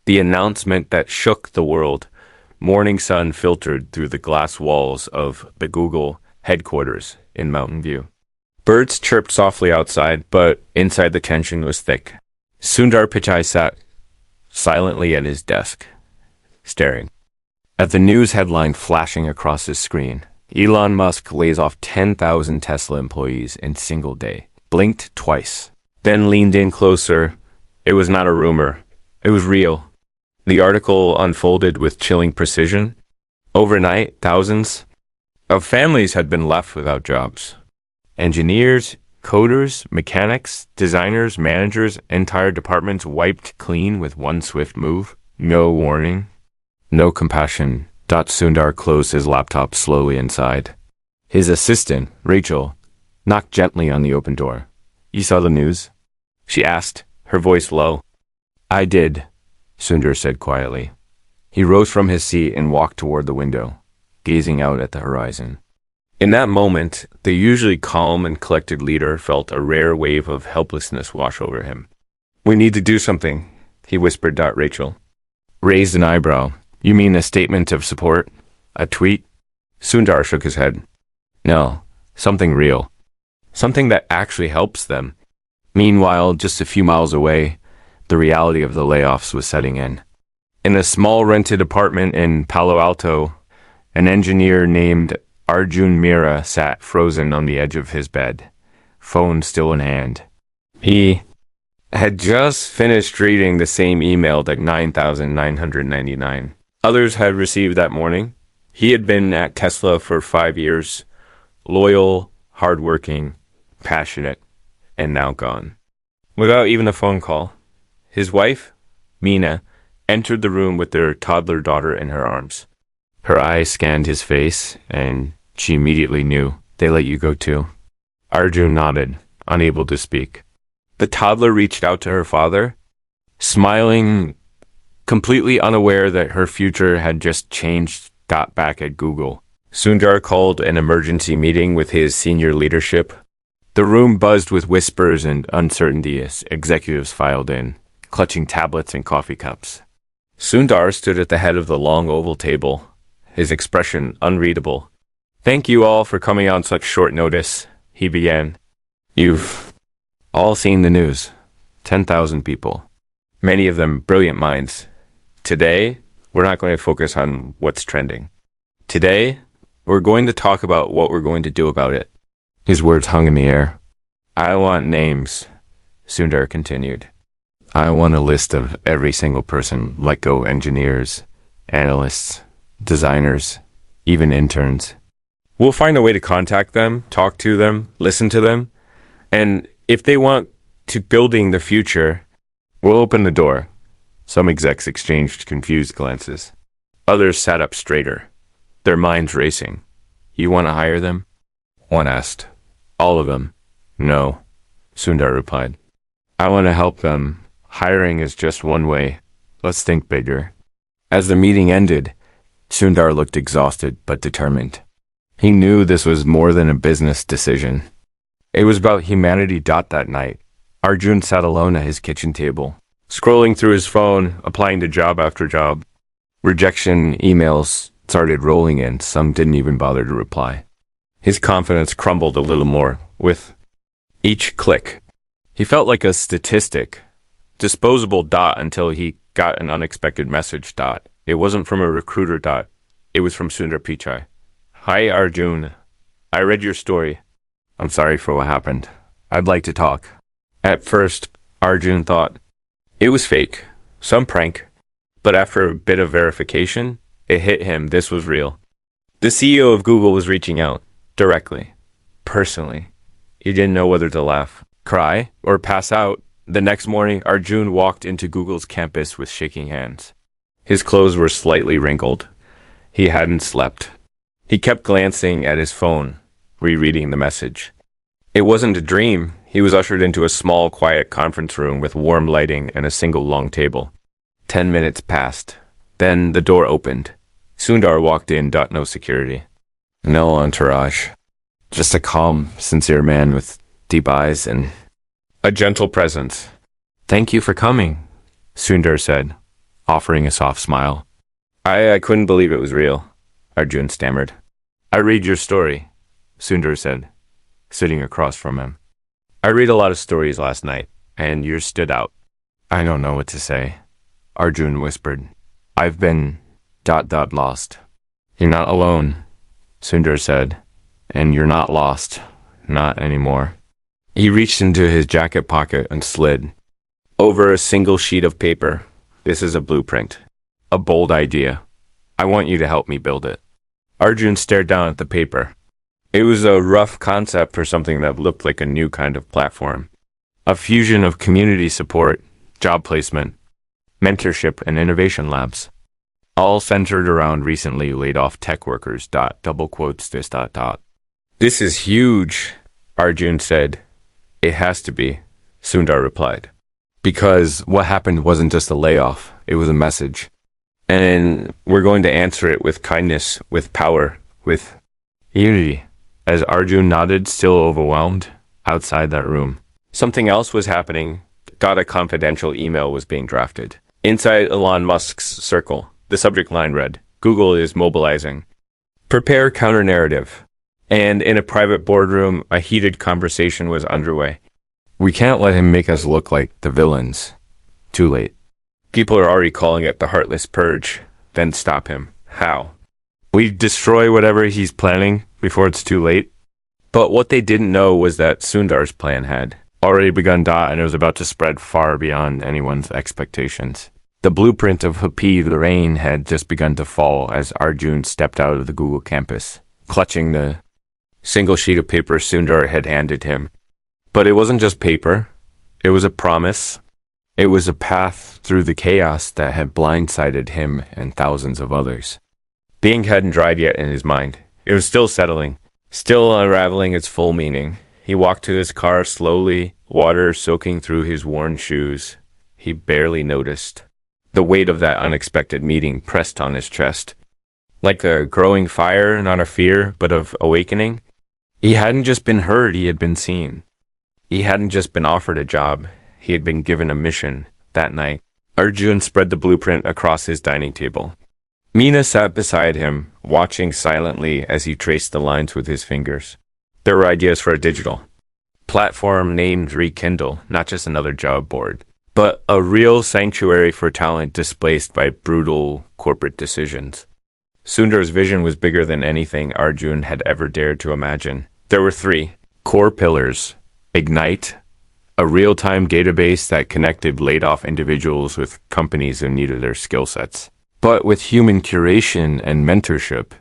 The announcement that shook the world. Morning sun filtered through the glass walls of the Google headquarters in Mountain View. Birds chirped softly outside, but inside the tension was thick. Sundar Pichai sat silently at his desk, staring at the news headline flashing across his screen. Elon Musk lays off 10,000 Tesla employees in single day. Blinked twice, then leaned in closer. It was not a rumor. It was real. The article unfolded with chilling precision. Overnight, thousands of families had been left without jobs. Engineers, coders, mechanics, designers, managers, entire departments wiped clean with one swift move. No warning, no compassion. Sundar closed his laptop slowly inside. His assistant, Rachel, knocked gently on the open door. "You saw the news?" she asked, her voice low. "I did," Sundar said quietly. He rose from his seat and walked toward the window, gazing out at the horizon. In that moment, the usually calm and collected leader felt a rare wave of helplessness wash over him. "We need to do something," he whispered. Rachel raised an eyebrow. "You mean a statement of support? A tweet?" Sundar shook his head. "No, something real. Something that actually helps them." Meanwhile, just a few miles away, the reality of the layoffs was setting in. In a small rented apartment in Palo Alto, an engineer named Arjun Mira sat frozen on the edge of his bed, phone still in hand. He had just finished reading the same email at 9,999. Others had received that morning. He had been at Tesla for 5 years, loyal, hardworking, passionate, and now gone. Without even a phone call, his wife, Meena, entered the room with their toddler daughter in her arms. Her eyes scanned his face, and she immediately knew. "They let you go too." Arjun nodded, unable to speak. The toddler reached out to her father, smiling, completely unaware that her future had just changed. Back at Google, Sundar called an emergency meeting with his senior leadership. The room buzzed with whispers and uncertainty as executives filed in, clutching tablets and coffee cups. Sundar stood at the head of the long oval table, his expression unreadable. "Thank you all for coming on such short notice," he began. "You've all seen the news. 10,000 people, many of them brilliant minds. Today, we're not going to focus on what's trending. Today, we're going to talk about what we're going to do about it." His words hung in the air. "I want names," Sundar continued. "I want a list of every single person, let go engineers, analysts, designers, even interns. We'll find a way to contact them, talk to them, listen to them, and if they want to building the future, we'll open the door." Some execs exchanged confused glances. Others sat up straighter, their minds racing. "You want to hire them?" one asked. "All of them." "No," Sundar replied. "I want to help them. Hiring is just one way. Let's think bigger." As the meeting ended, Sundar looked exhausted but determined. He knew this was more than a business decision. It was about humanity. That night, Arjun sat alone at his kitchen table, scrolling through his phone, applying to job after job. Rejection emails started rolling in. Some didn't even bother to reply. His confidence crumbled a little more with each click. He felt like a statistic, disposable. Until he got an unexpected message. It wasn't from a recruiter. It was from Sundar Pichai. "Hi Arjun, I read your story. I'm sorry for what happened. I'd like to talk." At first, Arjun thought it was fake, some prank, but after a bit of verification, it hit him this was real. The CEO of Google was reaching out, directly, personally. He didn't know whether to laugh, cry, or pass out. The next morning, Arjun walked into Google's campus with shaking hands. His clothes were slightly wrinkled. He hadn't slept. He kept glancing at his phone, rereading the message. It wasn't a dream. He was ushered into a small, quiet conference room with warm lighting and a single long table. 10 minutes passed. Then the door opened. Sundar walked in. No security. No entourage. Just a calm, sincere man with deep eyes and a gentle presence. "Thank you for coming," Sundar said, offering a soft smile. I couldn't believe it was real, Arjun stammered. I read your story, Sundar said, sitting across from him. I read a lot of stories last night, and yours stood out. I don't know what to say, Arjun whispered. I've been ... lost. You're not alone, Sundar said, and you're not lost. Not anymore. He reached into his jacket pocket and slid over a single sheet of paper. This is a blueprint. A bold idea. I want you to help me build it. Arjun stared down at the paper. It was a rough concept for something that looked like a new kind of platform. A fusion of community support, job placement, mentorship, and innovation labs. All centered around recently laid off tech workers. ... This is huge, Arjun said. It has to be, Sundar replied. Because what happened wasn't just a layoff, it was a message. And we're going to answer it with kindness, with power, with unity. As Arjun nodded, still overwhelmed, outside that room, something else was happening. A confidential email was being drafted. Inside Elon Musk's circle, the subject line read, Google is mobilizing. Prepare counter-narrative. And in a private boardroom, a heated conversation was underway. We can't let him make us look like the villains. Too late. People are already calling it the Heartless Purge. Then stop him. How? We destroy whatever he's planning before it's too late. But what they didn't know was that Sundar's plan had already begun. And it was about to spread far beyond anyone's expectations. The blueprint of Happy the Rain had just begun to fall as Arjun stepped out of the Google campus, clutching the single sheet of paper Sundar had handed him. But it wasn't just paper. It was a promise. It was a path through the chaos that had blindsided him and thousands of others. The ink hadn't dried yet in his mind. It was still settling, still unraveling its full meaning. He walked to his car slowly, water soaking through his worn shoes. He barely noticed. The weight of that unexpected meeting pressed on his chest. Like a growing fire, not a fear, but of awakening. He hadn't just been heard, he had been seen. He hadn't just been offered a job, he had been given a mission. That night, Arjun spread the blueprint across his dining table. Meena sat beside him, watching silently as he traced the lines with his fingers. There were ideas for a digital platform named Rekindle, not just another job board, but a real sanctuary for talent displaced by brutal corporate decisions. Sundar's vision was bigger than anything Arjun had ever dared to imagine. There were 3 core pillars. Ignite, a real-time database that connected laid-off individuals with companies who needed their skill sets, but with human curation and mentorship.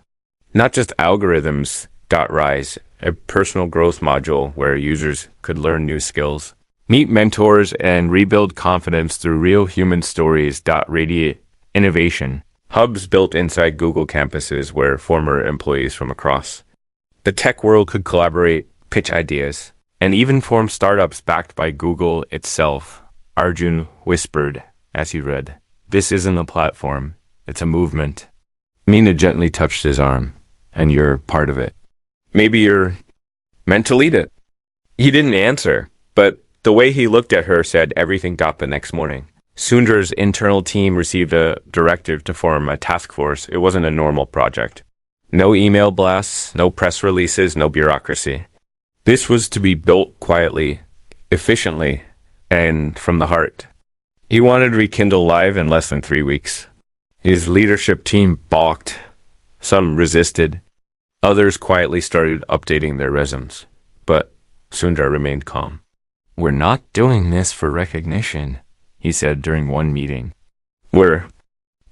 Not just algorithms. Rise, a personal growth module where users could learn new skills, meet mentors, and rebuild confidence through real human stories. Radiate innovation. Hubs built inside Google campuses where former employees from across the tech world could collaborate, pitch ideas, and even form startups backed by Google itself. Arjun whispered as he read, This isn't a platform, it's a movement. Meena gently touched his arm, and you're part of it. Maybe you're meant to lead it. He didn't answer, but the way he looked at her said everything. The next morning, Sundar's internal team received a directive to form a task force. It wasn't a normal project. No email blasts, no press releases, no bureaucracy. This was to be built quietly, efficiently, and from the heart. He wanted Rekindle live in less than 3 weeks. His leadership team balked. Some resisted. Others quietly started updating their resumes. But Sundar remained calm. We're not doing this for recognition, he said during one meeting. We're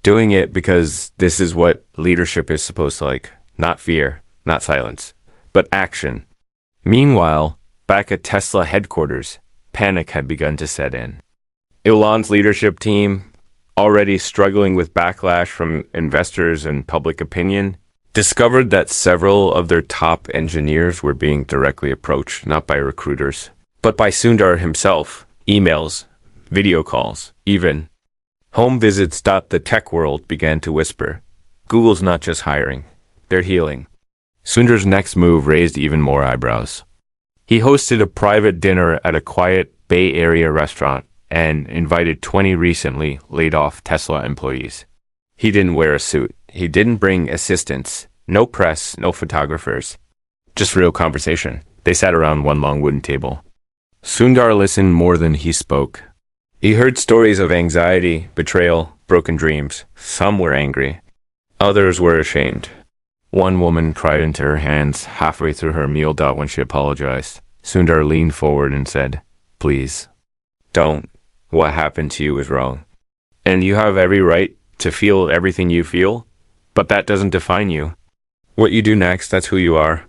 doing it because this is what leadership is supposed to like. Not fear, not silence, but action. Meanwhile, back at Tesla headquarters, panic had begun to set in. Elon's leadership team, already struggling with backlash from investors and public opinion, discovered that several of their top engineers were being directly approached, not by recruiters, but by Sundar himself. Emails, video calls, even home visits. The tech world began to whisper, Google's not just hiring, they're healing. Sundar's next move raised even more eyebrows. He hosted a private dinner at a quiet Bay Area restaurant, and invited 20 recently laid-off Tesla employees. He didn't wear a suit. He didn't bring assistants. No press, no photographers. Just real conversation. They sat around one long wooden table. Sundar listened more than he spoke. He heard stories of anxiety, betrayal, broken dreams. Some were angry. Others were ashamed. One woman cried into her hands halfway through her meal when she apologized. Sundar leaned forward and said, "Please, don't. What happened to you is wrong. And you have every right to feel everything you feel, but that doesn't define you. What you do next, that's who you are."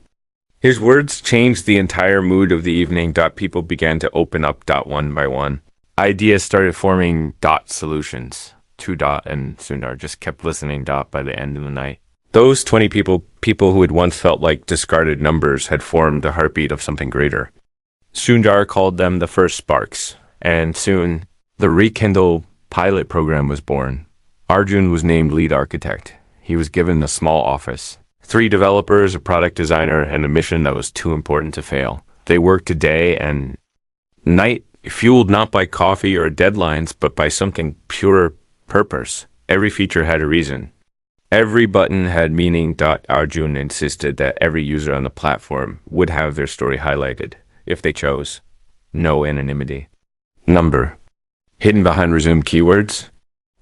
His words changed the entire mood of the evening. People began to open up one by one. Ideas started forming solutions. And Sundar just kept listening by the end of the night. Those 20 people who had once felt like discarded numbers, had formed the heartbeat of something greater. Sundar called them the first sparks, and soon the Rekindle pilot program was born. Arjun was named lead architect. He was given a small office, 3 developers, a product designer, and a mission that was too important to fail. They worked day and night, fueled not by coffee or deadlines, but by something pure purpose. Every feature had a reason. Every button had meaning. Arjun insisted that every user on the platform would have their story highlighted, if they chose. No anonymity. Number. Hidden behind resumed keywords.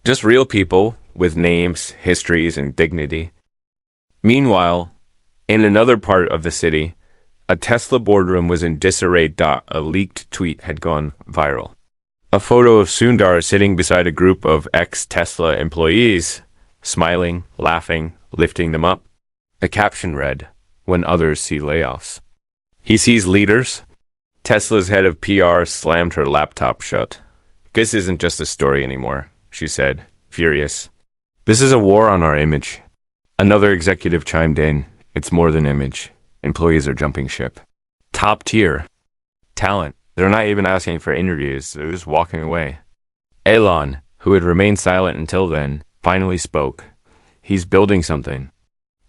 Just real people with names, histories, and dignity. Meanwhile, in another part of the city, a Tesla boardroom was in disarray. A leaked tweet had gone viral. A photo of Sundar sitting beside a group of ex-Tesla employees, smiling, laughing, lifting them up. The caption read, "When others see layoffs." He sees leaders. Tesla's head of PR slammed her laptop shut. "This isn't just a story anymore," she said, furious. "This is a war on our image." Another executive chimed in, "It's more than image. Employees are jumping ship. Top tier. Talent. They're not even asking for interviews. They're just walking away." Elon, who had remained silent until then, finally spoke. "He's building something."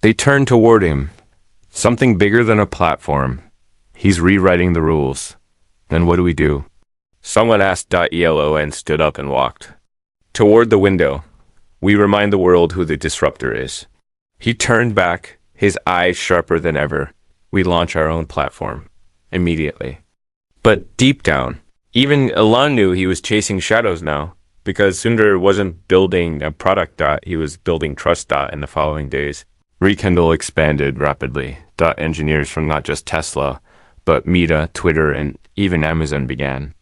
They turned toward him. "Something bigger than a platform. He's rewriting the rules." "Then what do we do?" Someone asked. Elon stood up and walked toward the window. "We remind the world who the disruptor is." He turned back, his eyes sharper than ever. "We launch our own platform. Immediately." But deep down, even Elon knew he was chasing shadows now, because Sundar wasn't building a product. He was building trust. In the following days, Rekindle expanded rapidly. Engineers from not just Tesla, but Meta, Twitter, and even Amazon began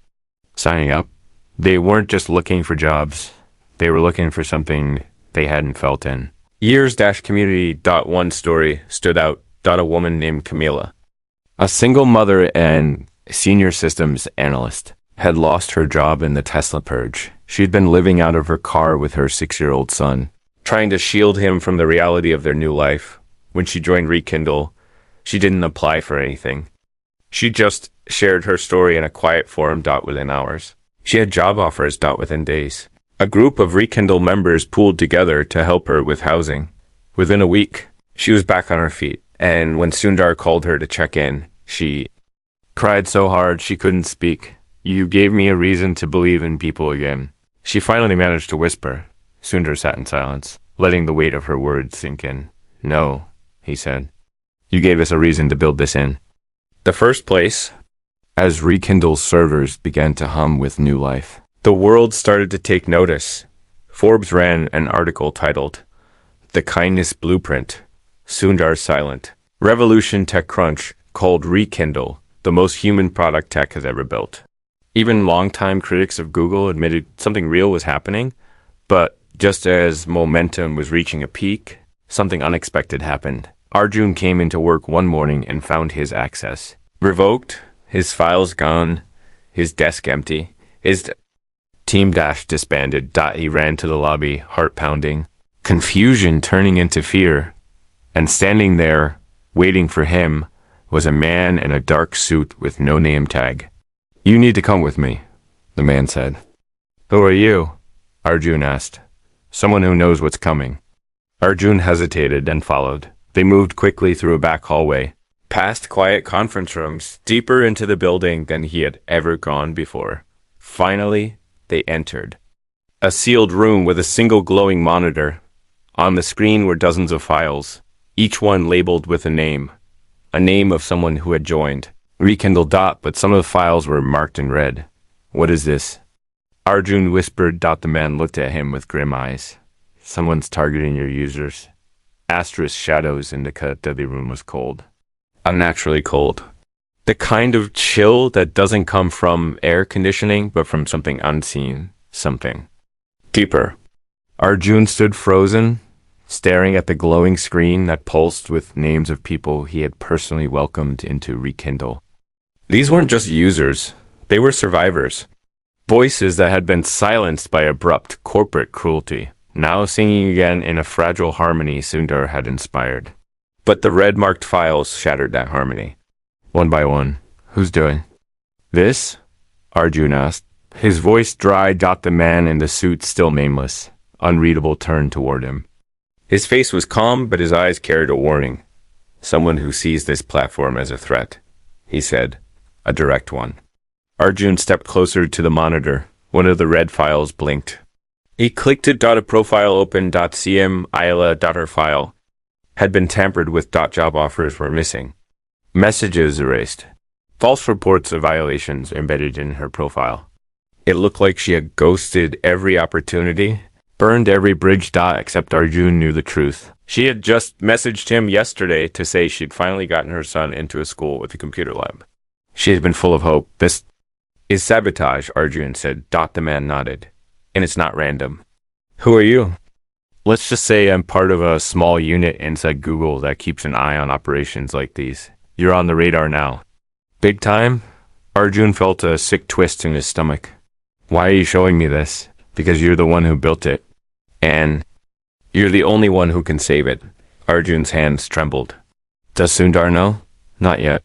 signing up. They weren't just looking for jobs. They were looking for something they hadn't felt in years. Community. One story stood out. A woman named Camila, a single mother and senior systems analyst, had lost her job in the Tesla purge. She'd been living out of her car with her 6-year-old son, trying to shield him from the reality of their new life. When she joined Rekindle, she didn't apply for anything. She just shared her story in a quiet forum. Within hours, she had job offers. Within days, a group of Rekindle members pooled together to help her with housing. Within a week, she was back on her feet. And when Sundar called her to check in, she cried so hard she couldn't speak. "You gave me a reason to believe in people again." She finally managed to whisper. Sundar sat in silence, letting the weight of her words sink in. "No," he said. "You gave us a reason to build this in the first place." As Rekindle's servers began to hum with new life, the world started to take notice. Forbes ran an article titled, "The Kindness Blueprint. Sundar Silent." Revolution TechCrunch called Rekindle the most human product tech has ever built. Even longtime critics of Google admitted something real was happening, but just as momentum was reaching a peak, something unexpected happened. Arjun came into work one morning and found his access revoked, his files gone, his desk empty, his team disbanded. He ran to the lobby, heart pounding, confusion turning into fear, and standing there, waiting for him, was a man in a dark suit with no name tag. "You need to come with me," the man said. "Who are you?" Arjun asked. "Someone who knows what's coming." Arjun hesitated and followed. They moved quickly through a back hallway, past quiet conference rooms, deeper into the building than he had ever gone before. Finally, They entered. A sealed room with a single glowing monitor. On the screen were dozens of files, each one labeled with a name of someone who had joined. Rekindle. But some of the files were marked in red. What is this? Arjun whispered. The man looked at him with grim eyes. Someone's targeting your users. Asterisk shadows indicate that the room was cold. Unnaturally cold. The kind of chill that doesn't come from air conditioning, but from something unseen. Something deeper. Arjun stood frozen, staring at the glowing screen that pulsed with names of people he had personally welcomed into Rekindle. These weren't just users. They were survivors. Voices that had been silenced by abrupt corporate cruelty, now singing again in a fragile harmony Sundar had inspired. But the red-marked files shattered that harmony. One by one. Who's doing this? Arjun asked. His voice dry. The man in the suit, still nameless, unreadable, turned toward him. His face was calm, but his eyes carried a warning. Someone who sees this platform as a threat, he said. A direct one. Arjun stepped closer to the monitor. One of the red files blinked. He clicked it. A profile opened. CM Ayala. Her file had been tampered with. Job offers were missing. Messages erased. False reports of violations embedded in her profile. It looked like she had ghosted every opportunity, burned every bridge. Except Arjun knew the truth. She had just messaged him yesterday to say she'd finally gotten her son into a school with a computer lab. She had been full of hope. This is sabotage, Arjun said. The man nodded. And it's not random. Who are you? Let's just say I'm part of a small unit inside Google that keeps an eye on operations like these. You're on the radar now. Big time? Arjun felt a sick twist in his stomach. Why are you showing me this? Because you're the one who built it. And you're the only one who can save it. Arjun's hands trembled. Does Sundar know? Not yet.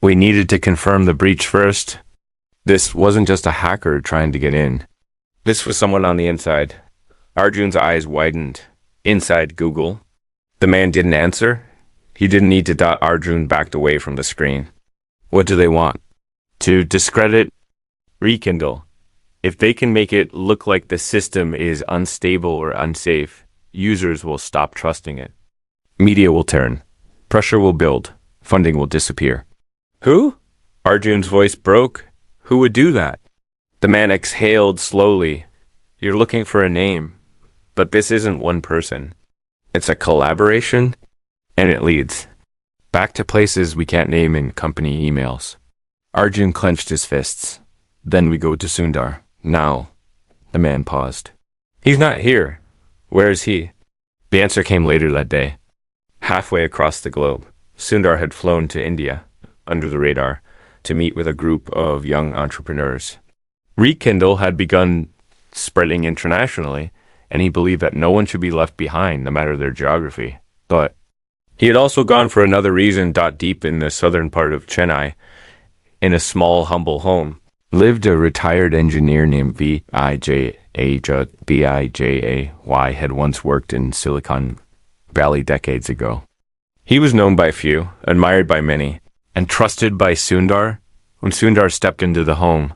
We needed to confirm the breach first. This wasn't just a hacker trying to get in. This was someone on the inside. Arjun's eyes widened. Inside Google. The man didn't answer. He didn't need to. Arjun backed away from the screen. What do they want? To discredit Rekindle. If they can make it look like the system is unstable or unsafe, users will stop trusting it. Media will turn. Pressure will build. Funding will disappear. Who? Arjun's voice broke. Who would do that? The man exhaled slowly. You're looking for a name. But this isn't one person. It's a collaboration, and it leads back to places we can't name in company emails. Arjun clenched his fists. Then we go to Sundar. Now. The man paused. He's not here. Where is he? The answer came later that day. Halfway across the globe, Sundar had flown to India, under the radar, to meet with a group of young entrepreneurs. Rekindle had begun spreading internationally, and he believed that no one should be left behind, no matter their geography. But he had also gone for another reason. Deep in the southern part of Chennai, in a small, humble home, lived a retired engineer named Vijay. Vijay had once worked in Silicon Valley decades ago. He was known by few, admired by many, and trusted by Sundar. When Sundar stepped into the home,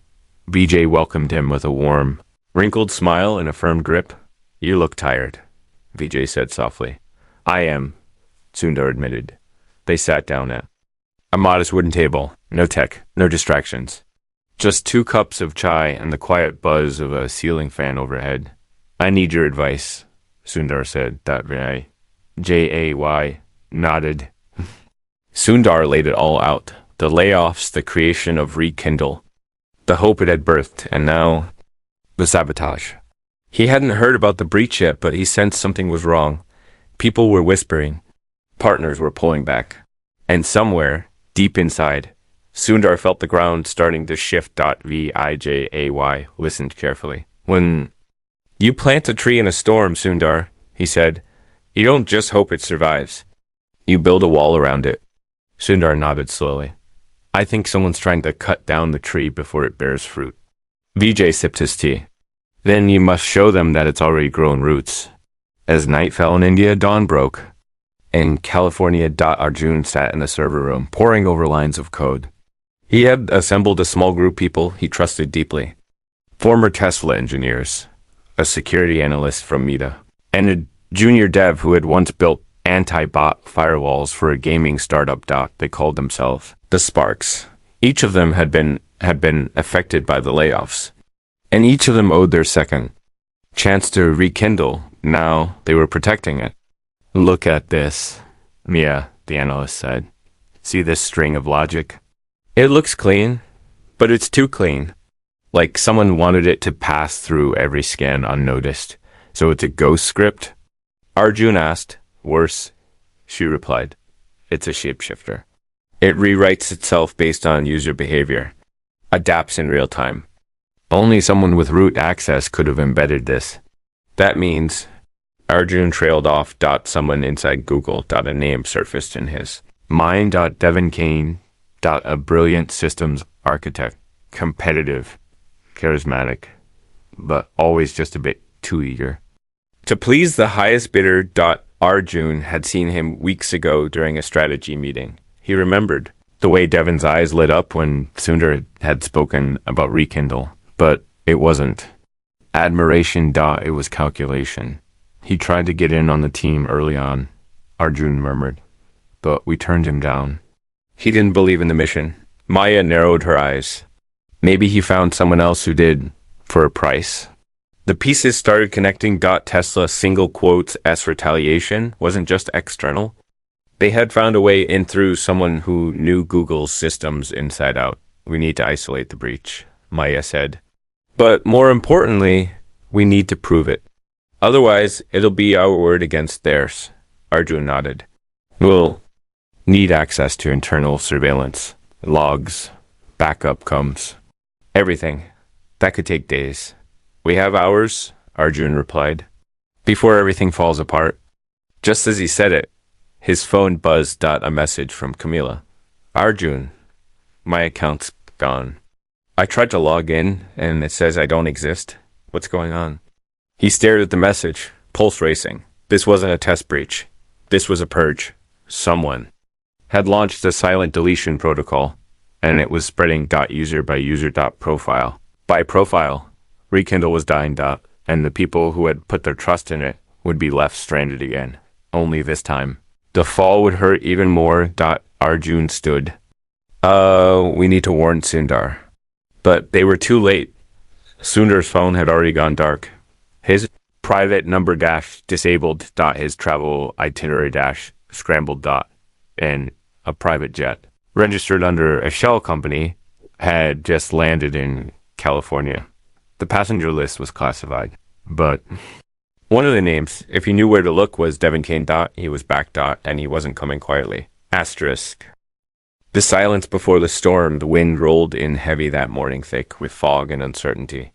Vijay welcomed him with a warm, wrinkled smile and a firm grip. You look tired, Vijay said softly. I am, Sundar admitted. They sat down at a modest wooden table. No tech, no distractions. Just 2 cups of chai and the quiet buzz of a ceiling fan overhead. I need your advice, Sundar said. Jay nodded. Sundar laid it all out. The layoffs, the creation of Rekindle, the hope it had birthed, and now the sabotage. He hadn't heard about the breach yet, but he sensed something was wrong. People were whispering. Partners were pulling back. And somewhere, deep inside, Sundar felt the ground starting to shift. Vijay listened carefully. When you plant a tree in a storm, Sundar, he said, you don't just hope it survives. You build a wall around it. Sundar nodded slowly. I think someone's trying to cut down the tree before it bears fruit. Vijay sipped his tea. Then you must show them that it's already grown roots. As night fell in India, dawn broke. In California, Arjun sat in the server room, poring over lines of code. He had assembled a small group of people he trusted deeply. Former Tesla engineers, a security analyst from Meta, and a junior dev who had once built anti-bot firewalls for a gaming startup. They called themselves the Sparks. Each of them had been affected by the layoffs, and each of them owed their second chance to rekindle. Now they were protecting it. Look at this, Mia, the analyst said. See this string of logic? It looks clean, but it's too clean. Like someone wanted it to pass through every scan unnoticed. So it's a ghost script? Arjun asked. Worse, she replied. It's a shapeshifter. It rewrites itself based on user behavior. Adapts in real time. Only someone with root access could have embedded this. That means Arjun trailed off. Someone inside Google. A name surfaced in his mind. Devin Kane. A brilliant systems architect. Competitive. Charismatic. But always just a bit too eager. To please the highest bidder. Arjun had seen him weeks ago during a strategy meeting. He remembered the way Devin's eyes lit up when Sundar had spoken about rekindle. But it wasn't admiration. It was calculation. He tried to get in on the team early on, Arjun murmured. But we turned him down. He didn't believe in the mission. Maya narrowed her eyes. Maybe he found someone else who did, for a price. The pieces started connecting. Tesla single quotes S retaliation wasn't just external. They had found a way in through someone who knew Google's systems inside out. We need to isolate the breach, Maya said. But more importantly, we need to prove it. Otherwise, it'll be our word against theirs. Arjun nodded. We'll need access to internal surveillance, logs, backup comes, everything. That could take days. We have hours, Arjun replied, before everything falls apart. Just as he said it, his phone buzzed. A message from Camila. Arjun, my account's gone. I tried to log in, and it says I don't exist. What's going on? He stared at the message, pulse racing. This wasn't a test breach. This was a purge. Someone had launched a silent deletion protocol, and it was spreading user by user profile. By profile, Rekindle was dying. And the people who had put their trust in it would be left stranded again. Only this time. The fall would hurt even more. Arjun stood. We need to warn Sundar. But they were too late. Sundar's phone had already gone dark. His private number disabled. His travel itinerary scrambled. And a private jet, registered under a shell company, had just landed in California. The passenger list was classified. But one of the names, if he knew where to look, was Devin Kane. He was back. And he wasn't coming quietly. Asterisk. The silence before the storm. The wind rolled in heavy that morning, thick with fog and uncertainty.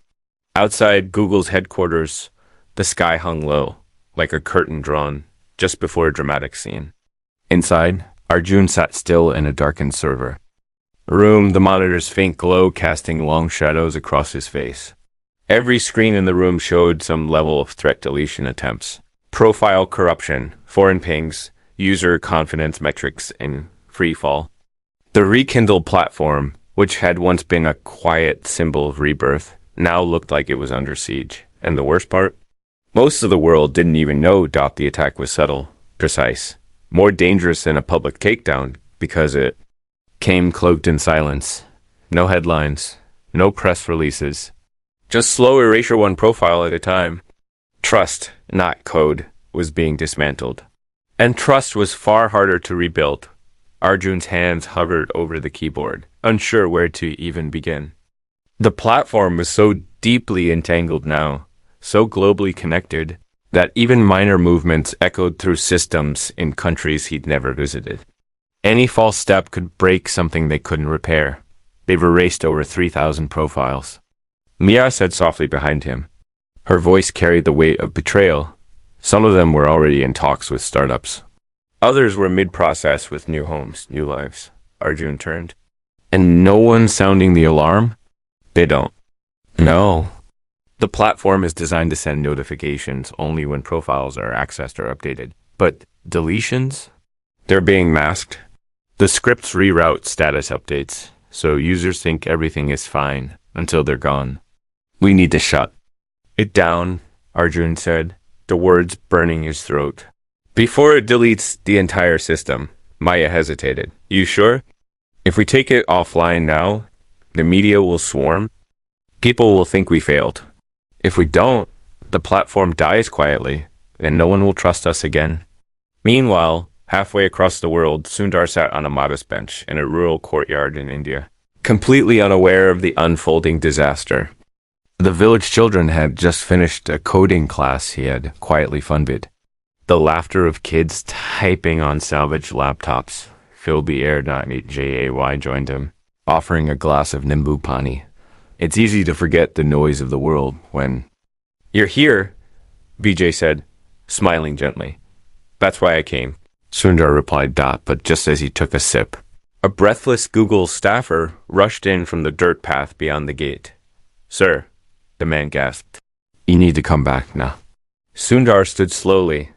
Outside Google's headquarters, the sky hung low, like a curtain drawn just before a dramatic scene. Inside, Arjun sat still in a darkened server room, the monitor's faint glow casting long shadows across his face. Every screen in the room showed some level of threat deletion attempts. Profile corruption, foreign pings, user confidence metrics in free fall. The Rekindle platform, which had once been a quiet symbol of rebirth, now looked like it was under siege. And the worst part? Most of the world didn't even know. The attack was subtle, precise, more dangerous than a public takedown because it came cloaked in silence. No headlines, no press releases, just slow erasure one profile at a time. Trust, not code, was being dismantled. And trust was far harder to rebuild. Arjun's hands hovered over the keyboard, unsure where to even begin. The platform was so deeply entangled now, so globally connected, that even minor movements echoed through systems in countries he'd never visited. Any false step could break something they couldn't repair. They've erased over 3,000 profiles. Mia said softly behind him. Her voice carried the weight of betrayal. Some of them were already in talks with startups. Others were mid-process with new homes, new lives. Arjun turned. And no one's sounding the alarm? They don't. No. The platform is designed to send notifications only when profiles are accessed or updated. But deletions? They're being masked. The scripts reroute status updates, so users think everything is fine until they're gone. We need to shut it down, Arjun said, the words burning his throat. Before it deletes the entire system, Maya hesitated. You sure? If we take it offline now, the media will swarm. People will think we failed. If we don't, the platform dies quietly, and no one will trust us again. Meanwhile, halfway across the world, Sundar sat on a modest bench in a rural courtyard in India, completely unaware of the unfolding disaster. The village children had just finished a coding class he had quietly funded. The laughter of kids typing on salvaged laptops filled the air. Jay joined him, offering a glass of Nimbu Pani. It's easy to forget the noise of the world when... You're here, Vijay said, smiling gently. That's why I came, Sundar replied, but just as he took a sip, a breathless Google staffer rushed in from the dirt path beyond the gate. Sir, the man gasped. You need to come back now. Sundar stood slowly,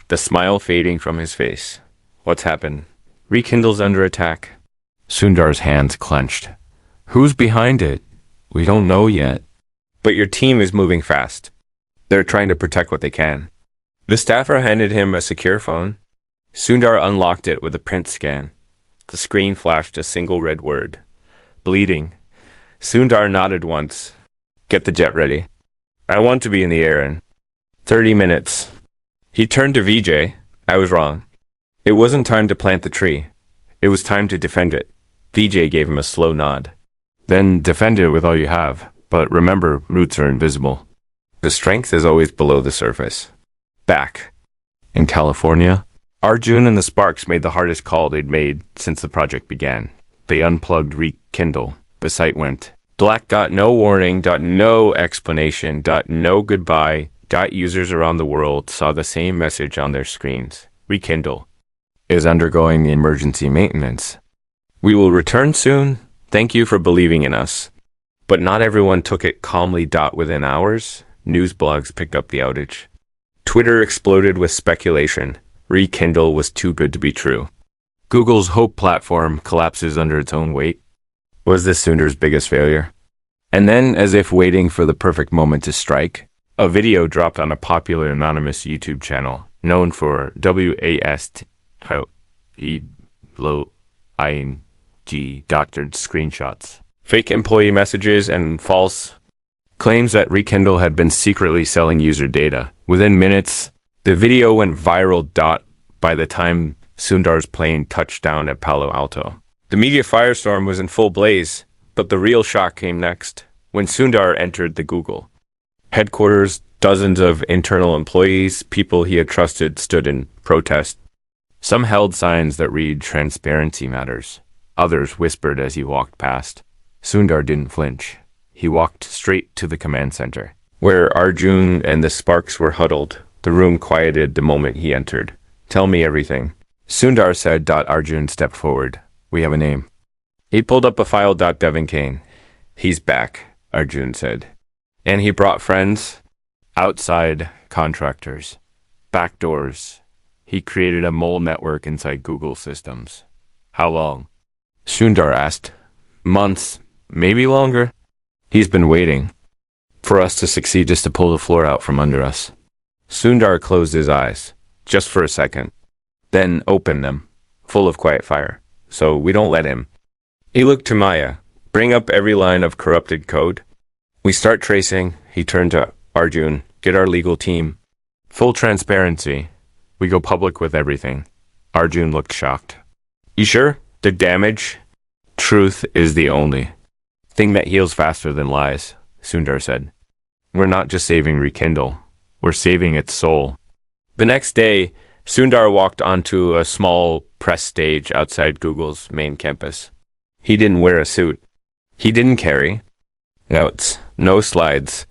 the smile fading from his face. What's happened? Rekindle's under attack. Sundar's hands clenched. Who's behind it? We don't know yet. But your team is moving fast. They're trying to protect what they can. The staffer handed him a secure phone. Sundar unlocked it with a print scan. The screen flashed a single red word. Bleeding. Sundar nodded once. Get the jet ready. I want to be in the air in 30 minutes. He turned to Vijay. I was wrong. It wasn't time to plant the tree. It was time to defend it. Vijay gave him a slow nod. Then defend it with all you have. But remember, roots are invisible. The strength is always below the surface. Back. In California, Arjun and the Sparks made the hardest call they'd made since the project began. They unplugged Rekindle. The site went black. No warning. No explanation. No goodbye. Users around the world saw the same message on their screens. Rekindle is undergoing emergency maintenance. We will return soon. Thank you for believing in us. But not everyone took it calmly. Within hours, news blogs picked up the outage. Twitter exploded with speculation. Rekindle was too good to be true. Google's Hope platform collapses under its own weight. Was this Sundar's biggest failure? And then, as if waiting for the perfect moment to strike, a video dropped on a popular anonymous YouTube channel known for WAST doctored screenshots, fake employee messages, and false claims that Rekindle had been secretly selling user data. Within minutes, the video went viral. By the time Sundar's plane touched down at Palo Alto, the media firestorm was in full blaze, but the real shock came next. When Sundar entered the Google headquarters, dozens of internal employees, people he had trusted, stood in protest. Some held signs that read "Transparency Matters." Others whispered as he walked past. Sundar didn't flinch. He walked straight to the command center, where Arjun and the Sparks were huddled. The room quieted the moment he entered. Tell me everything, Sundar said. Arjun stepped forward. We have a name. He pulled up a file. Devin Kane. He's back, Arjun said. And he brought friends, outside contractors, backdoors. He created a mole network inside Google systems. How long? Sundar asked. Months, maybe longer. He's been waiting for us to succeed, just to pull the floor out from under us. Sundar closed his eyes, just for a second, then opened them, full of quiet fire. So we don't let him. He looked to Maya. Bring up every line of corrupted code. We start tracing. He turned to Arjun. Get our legal team. Full transparency. We go public with everything. Arjun looked shocked. You sure? The damage? Truth is the only thing that heals faster than lies, Sundar said. We're not just saving Rekindle. We're saving its soul. The next day, Sundar walked onto a small press stage outside Google's main campus. He didn't wear a suit. He didn't carry notes, no slides,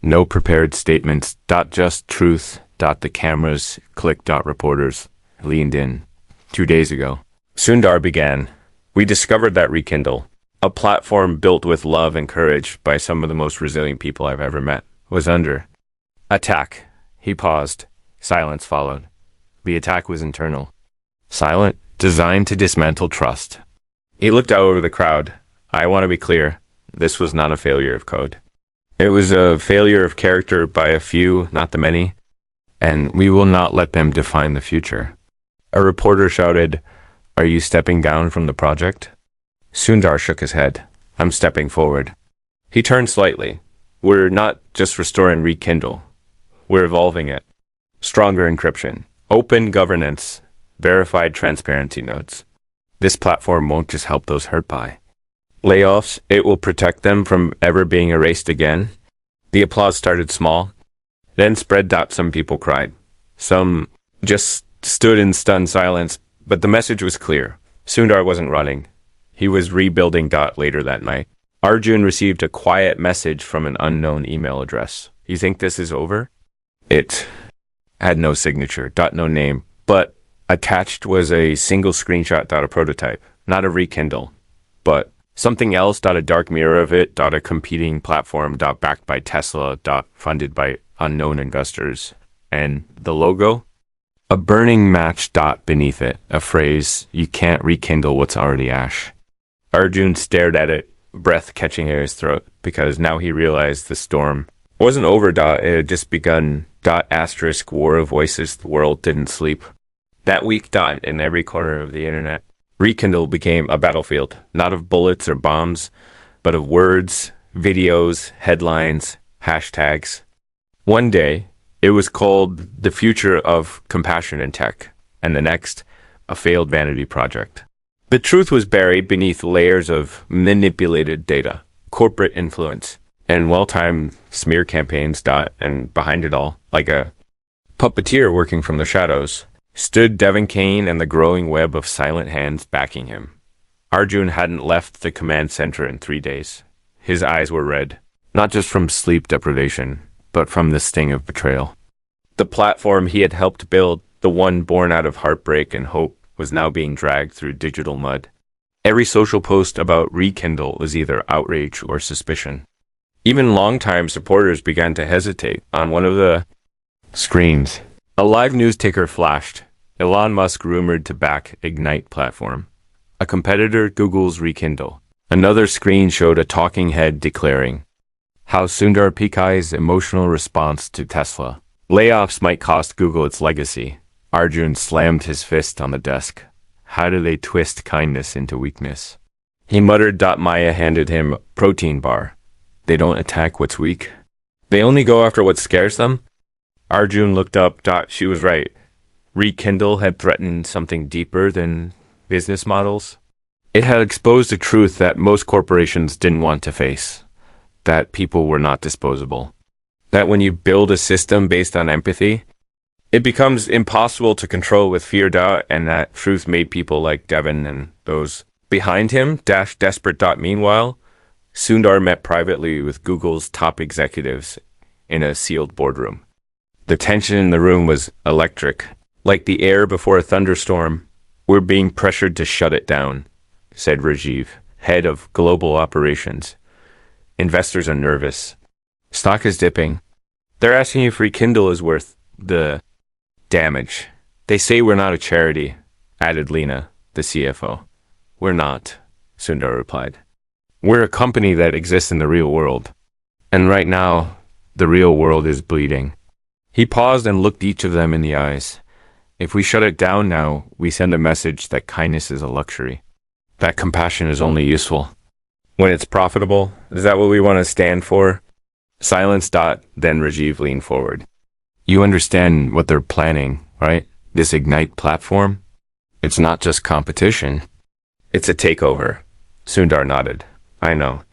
no prepared statements. Just truth. The cameras clicked. Reporters leaned in. 2 days ago, Sundar began. We discovered that Rekindle, a platform built with love and courage by some of the most resilient people I've ever met, was under attack. He paused. Silence followed. The attack was internal. Silent, designed to dismantle trust. He looked out over the crowd. I want to be clear. This was not a failure of code. It was a failure of character by a few, not the many, and we will not let them define the future. A reporter shouted, "Are you stepping down from the project?" Sundar shook his head. "I'm stepping forward." He turned slightly. "We're not just restoring Rekindle. We're evolving it. Stronger encryption, open governance, verified transparency nodes. This platform won't just help those hurt by layoffs, it will protect them from ever being erased again." The applause started small, then spread. Some people cried. Some just stood in stunned silence, but the message was clear. Sundar wasn't running. He was rebuilding. Later that night, Arjun received a quiet message from an unknown email address. "You think this is over?" It had no signature. No name, but attached was a single screenshot. A prototype, not a Rekindle, but something else. A dark mirror of it. A competing platform. Backed by Tesla. Funded by unknown investors. And the logo? A burning match. Beneath it, a phrase, "You can't rekindle what's already ash." Arjun stared at it, breath catching in his throat, because now he realized the storm wasn't over. It had just begun. Asterisk war of voices. The world didn't sleep. That week. In every corner of the internet, Rekindle became a battlefield, not of bullets or bombs, but of words, videos, headlines, hashtags. One day, it was called the future of compassion in tech, and the next, a failed vanity project. The truth was buried beneath layers of manipulated data, corporate influence, and well-timed smear campaigns. And behind it all, like a puppeteer working from the shadows, stood Devin Kane and the growing web of silent hands backing him. Arjun hadn't left the command center in 3 days. His eyes were red, not just from sleep deprivation, but from the sting of betrayal. The platform he had helped build, the one born out of heartbreak and hope, was now being dragged through digital mud. Every social post about Rekindle was either outrage or suspicion. Even longtime supporters began to hesitate. On one of the screens, a live news ticker flashed. Elon Musk rumored to back Ignite platform, a competitor Google's Rekindle. Another screen showed a talking head declaring how Sundar Pichai's emotional response to Tesla layoffs might cost Google its legacy. Arjun slammed his fist on the desk. How do they twist kindness into weakness? He muttered. Maya handed him a protein bar. They don't attack what's weak. They only go after what scares them. Arjun looked up. She was right. Rekindle had threatened something deeper than business models. It had exposed a truth that most corporations didn't want to face. That people were not disposable. That when you build a system based on empathy, it becomes impossible to control with fear. And that truth made people like Devin and those behind him desperate. Meanwhile, Sundar met privately with Google's top executives in a sealed boardroom. The tension in the room was electric, like the air before a thunderstorm. "We're being pressured to shut it down," said Rajiv, head of global operations. "Investors are nervous. Stock is dipping. They're asking if Rekindle is worth the damage. They say we're not a charity," added Lena, the CFO. "We're not," Sundar replied. "We're a company that exists in the real world. And right now, the real world is bleeding." He paused and looked each of them in the eyes. "If we shut it down now, we send a message that kindness is a luxury, that compassion is only useful when it's profitable. Is that what we want to stand for?" Silence. Then Rajiv leaned forward. "You understand what they're planning, right? This Ignite platform? It's not just competition. It's a takeover." Sundar nodded. "I know."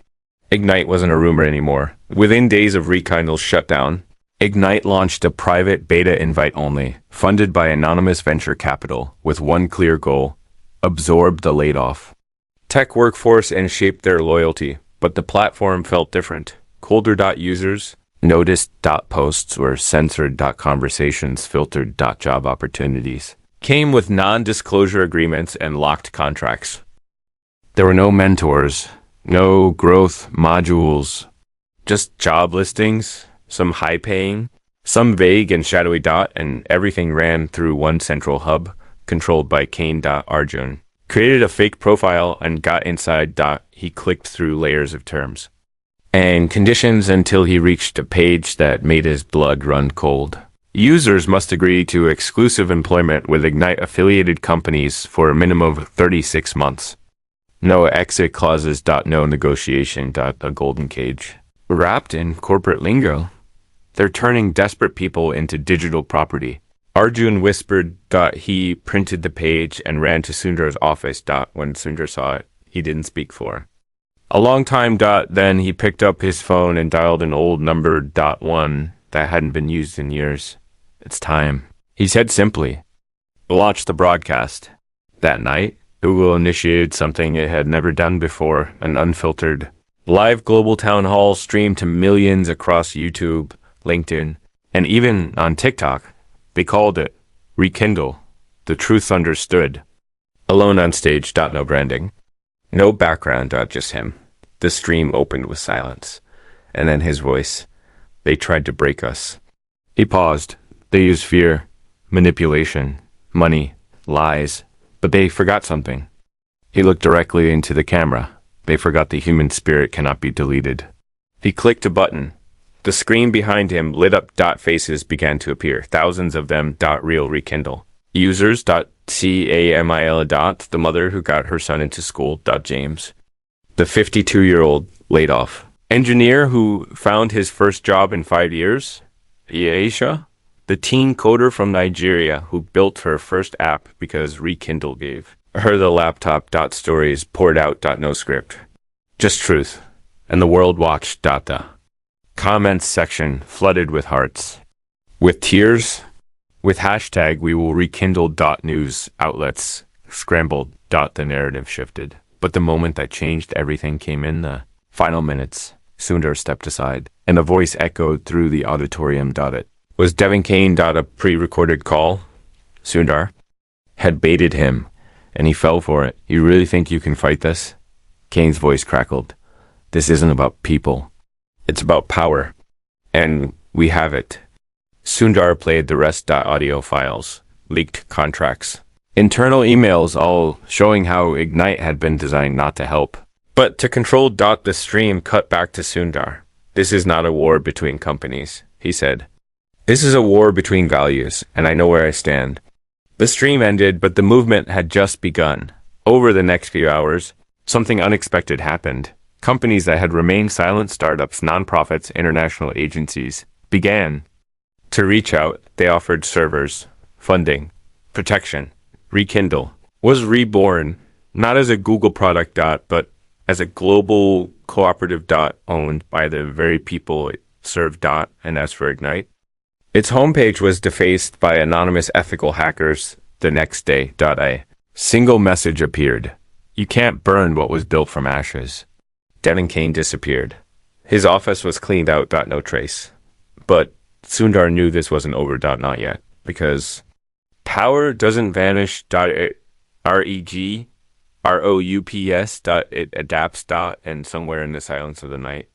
Ignite wasn't a rumor anymore. Within days of Rekindle's shutdown, Ignite launched a private beta invite only, funded by anonymous venture capital, with one clear goal: absorb the laid-off tech workforce and shape their loyalty. But the platform felt different. Colder. Users noticed. Posts were censored. Conversations filtered. Job opportunities came with non-disclosure agreements and locked contracts. There were no mentors, no growth modules, just job listings, some high-paying, some vague and shadowy. And everything ran through one central hub, controlled by Kane. Arjun created a fake profile and got inside. He clicked through layers of terms. and conditions until he reached a page that made his blood run cold. Users must agree to exclusive employment with Ignite-affiliated companies for a minimum of 36 months. No exit clauses. No negotiation. A golden cage. Wrapped in corporate lingo, they're turning desperate people into digital property. Arjun whispered. He printed the page and ran to Sundar's office. When Sundar saw it, he didn't speak for a long time. Then he picked up his phone and dialed an old number. One that hadn't been used in years. It's time, he said simply. Launch the broadcast. That night, Google initiated something it had never done before, an unfiltered, live global town hall streamed to millions across YouTube, LinkedIn, and even on TikTok. They called it Rekindle. The truth understood. Alone on stage. No branding. No background. Just him. The stream opened with silence. And then his voice. They tried to break us. He paused. They used fear, manipulation, money, lies, but they forgot something. He looked directly into the camera. They forgot the human spirit cannot be deleted. He clicked a button. The screen behind him lit up. Faces began to appear, thousands of them. Real rekindle. Users. Camil. The mother who got her son into school. James. The 52-year-old laid off. Engineer who found his first job in 5 years. Aisha. The teen coder from Nigeria who built her first app because Rekindle gave her the laptop. Stories poured out. No script. Just truth. And the world watched. The comments section flooded with hearts. With tears. With hashtag we will rekindle. News outlets scrambled. The narrative shifted. But the moment that changed everything came in the final minutes. Sundar stepped aside, and a voice echoed through the auditorium. It was Devin Kane. A pre-recorded call. Sundar had baited him, and he fell for it. You really think you can fight this? Kane's voice crackled. This isn't about people. It's about power. And we have it. Sundar played the rest. Audio files, leaked contracts, internal emails, all showing how Ignite had been designed not to help, but to control. The stream cut back to Sundar. This is not a war between companies, he said. This is a war between values, and I know where I stand. The stream ended, but the movement had just begun. Over the next few hours, something unexpected happened. Companies that had remained silent, startups, nonprofits, international agencies, began to reach out. They offered servers, funding, protection. Rekindle was reborn, not as a Google product. But as a global cooperative. Owned by the very people it served. And as for Ignite, its homepage was defaced by anonymous ethical hackers. The next day. A single message appeared. You can't burn what was built from ashes. Devin Kane disappeared. His office was cleaned out. No trace. But Sundar knew this wasn't over. Not yet. Because power doesn't vanish. Regroups. It adapts. And somewhere in the silence of the night,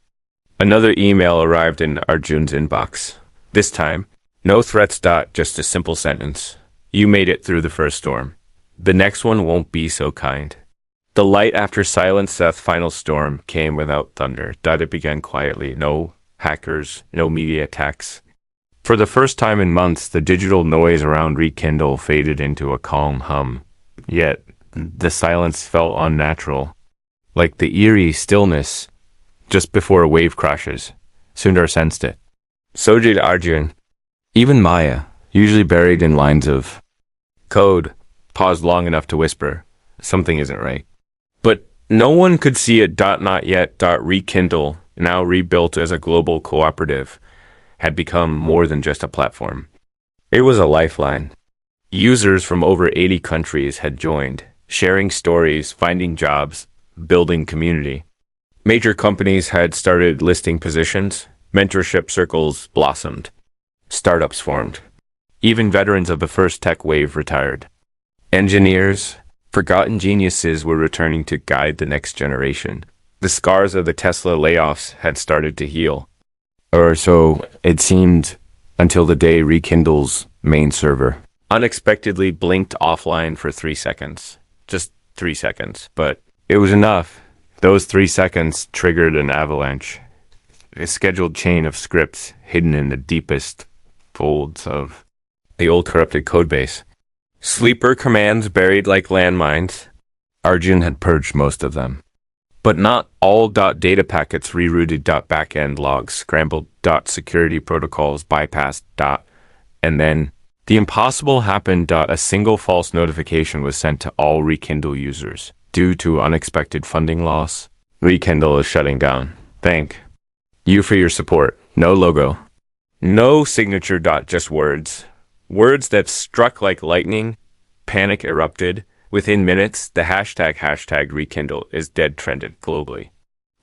another email arrived in Arjun's inbox. This time, no threats. Just a simple sentence. You made it through the first storm. The next one won't be so kind. The light after silence. Death's final storm came without thunder. It began quietly. No hackers, no media attacks. For the first time in months, the digital noise around Rekindle faded into a calm hum. Yet, the silence felt unnatural, like the eerie stillness just before a wave crashes. Sundar sensed it. So did Arjun. Even Maya, usually buried in lines of code, paused long enough to whisper, something isn't right. But no one could see it. Not yet. Rekindle, now rebuilt as a global cooperative, had become more than just a platform. It was a lifeline. Users from over 80 countries had joined, sharing stories, finding jobs, building community. Major companies had started listing positions. Mentorship circles blossomed. Startups formed. Even veterans of the first tech wave retired. Engineers, forgotten geniuses, were returning to guide the next generation. The scars of the Tesla layoffs had started to heal. Or so it seemed, until the day Rekindle's main server unexpectedly blinked offline for 3 seconds. Just 3 seconds. But it was enough. Those 3 seconds triggered an avalanche. a scheduled chain of scripts hidden in the deepest folds of the old corrupted codebase. Sleeper commands buried like landmines. Arjun had purged most of them. But not all .data packets rerouted .backend logs, scrambled .security protocols, bypassed . And then the impossible happened. A single false notification was sent to all Rekindle users. Due to unexpected funding loss, Rekindle is shutting down. Thank you for your support. No logo. No signature. Just words. Words that struck like lightning. Panic erupted. Within minutes, the hashtag Rekindle is dead trended globally.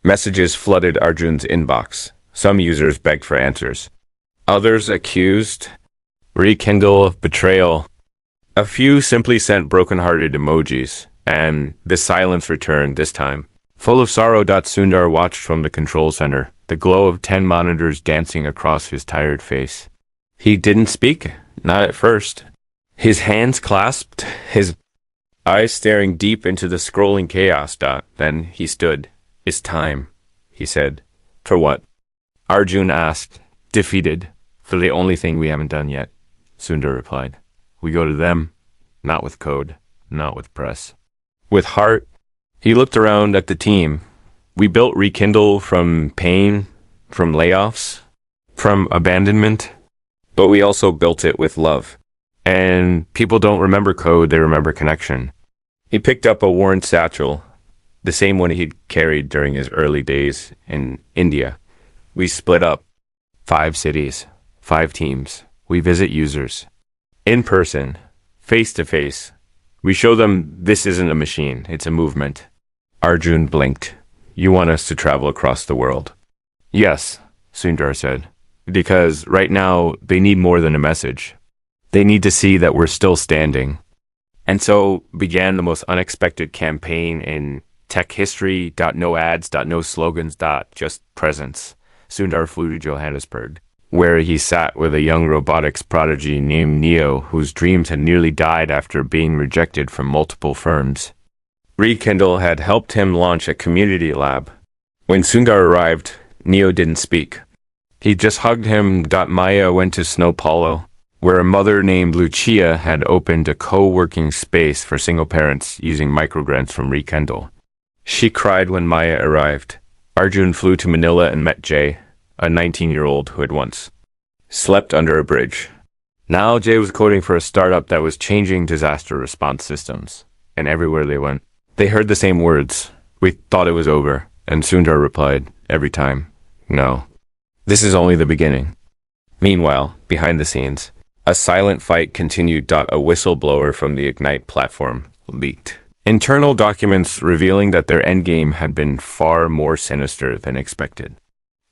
Messages flooded Arjun's inbox. Some users begged for answers. Others accused Rekindle of betrayal. A few simply sent broken-hearted emojis, and the silence returned this time. Full of sorrow. Sundar watched from the control center, the glow of 10 monitors dancing across his tired face. He didn't speak, not at first. His hands clasped, his eyes staring deep into the scrolling chaos. Then he stood. It's time, he said. For what? Arjun asked, defeated. For the only thing we haven't done yet, Sundar replied. We go to them, not with code, not with press. With heart, he looked around at the team. We built Rekindle from pain, from layoffs, from abandonment, but we also built it with love. And people don't remember code, they remember connection. He picked up a worn satchel, the same one he'd carried during his early days in India. We split up. 5 cities, 5 teams. We visit users. In person, face to face. We show them this isn't a machine, it's a movement. Arjun blinked. You want us to travel across the world? Yes, Sundar said. Because right now, they need more than a message. They need to see that we're still standing. And so began the most unexpected campaign in tech history. No ads, no slogans, just presence. Sundar flew to Johannesburg, where he sat with a young robotics prodigy named Neo, whose dreams had nearly died after being rejected from multiple firms. Rekindle had helped him launch a community lab. When Sundar arrived, Neo didn't speak. He just hugged him. Maya went to Snow Paulo, where a mother named Lucia had opened a co-working space for single parents using microgrants from Rekindle. She cried when Maya arrived. Arjun flew to Manila and met Jay, a 19-year-old who had once slept under a bridge. Now Jay was coding for a startup that was changing disaster response systems, and everywhere they went, they heard the same words. We thought it was over, and Sundar replied, every time, no. This is only the beginning. Meanwhile, behind the scenes, a silent fight continued. A whistleblower from the Ignite platform leaked internal documents revealing that their endgame had been far more sinister than expected.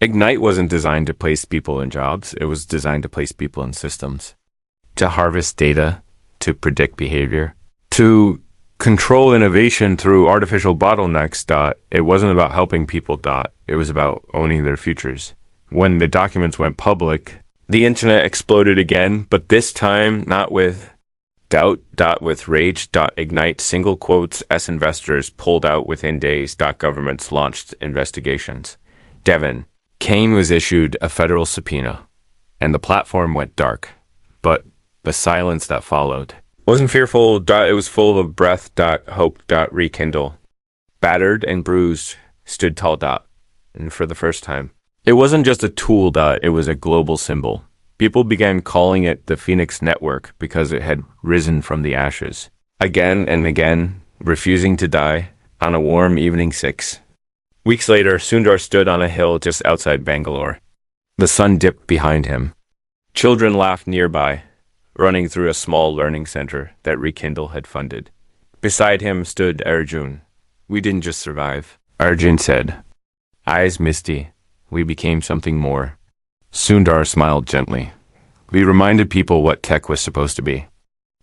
Ignite wasn't designed to place people in jobs, it was designed to place people in systems. To harvest data, to predict behavior, to control innovation through artificial bottlenecks. It wasn't about helping people. It was about owning their futures. When the documents went public, the internet exploded again, but this time not with doubt. With rage. Ignite single quotes as investors pulled out within days. Governments launched investigations. Devon, Kane was issued a federal subpoena, and the platform went dark. But the silence that followed wasn't fearful. It was full of breath. Hope. Rekindle. Battered and bruised, stood tall. And for the first time, it wasn't just a tool. It was a global symbol. People began calling it the Phoenix Network because it had risen from the ashes. Again and again, refusing to die, on a warm evening 6. Weeks later, Sundar stood on a hill just outside Bangalore. The sun dipped behind him. Children laughed nearby, running through a small learning center that Rekindle had funded. Beside him stood Arjun. We didn't just survive, Arjun said. Eyes misty, we became something more. Sundar smiled gently. We reminded people what tech was supposed to be.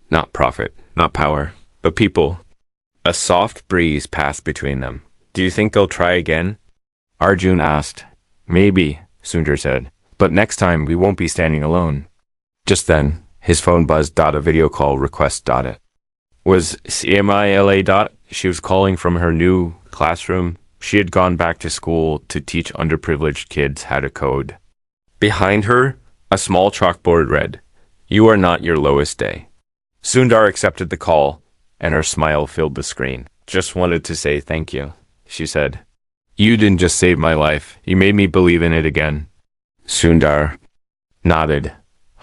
Not profit, not power, but people. A soft breeze passed between them. Do you think they'll try again? Arjun asked. Maybe, Sundar said. But next time we won't be standing alone. Just then, his phone buzzed. A video call request. It was CMILA. She was calling from her new classroom, She had gone back to school to teach underprivileged kids how to code. Behind her, a small chalkboard read, "You are not your lowest day." Sundar accepted the call, and her smile filled the screen. "Just wanted to say thank you," she said. "You didn't just save my life, you made me believe in it again." Sundar nodded,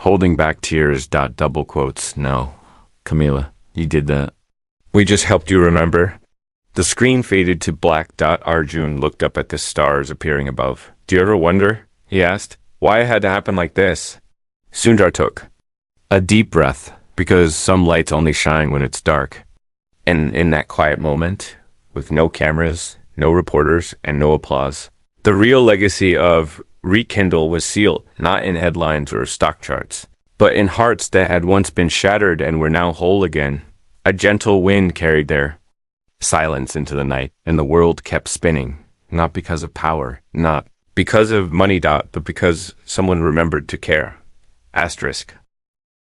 holding back tears. Double quotes. "No, Camila, you did that. We just helped you remember." The screen faded to black. Arjun looked up at the stars appearing above. "Do you ever wonder," he asked, "why it had to happen like this?" Sundar took a deep breath, because some lights only shine when it's dark. And in that quiet moment, with no cameras, no reporters, and no applause, the real legacy of Rekindle was sealed, not in headlines or stock charts, but in hearts that had once been shattered and were now whole again. A gentle wind carried their silence into the night, and the world kept spinning, not because of power, not because of money, but because someone remembered to care. Asterisk.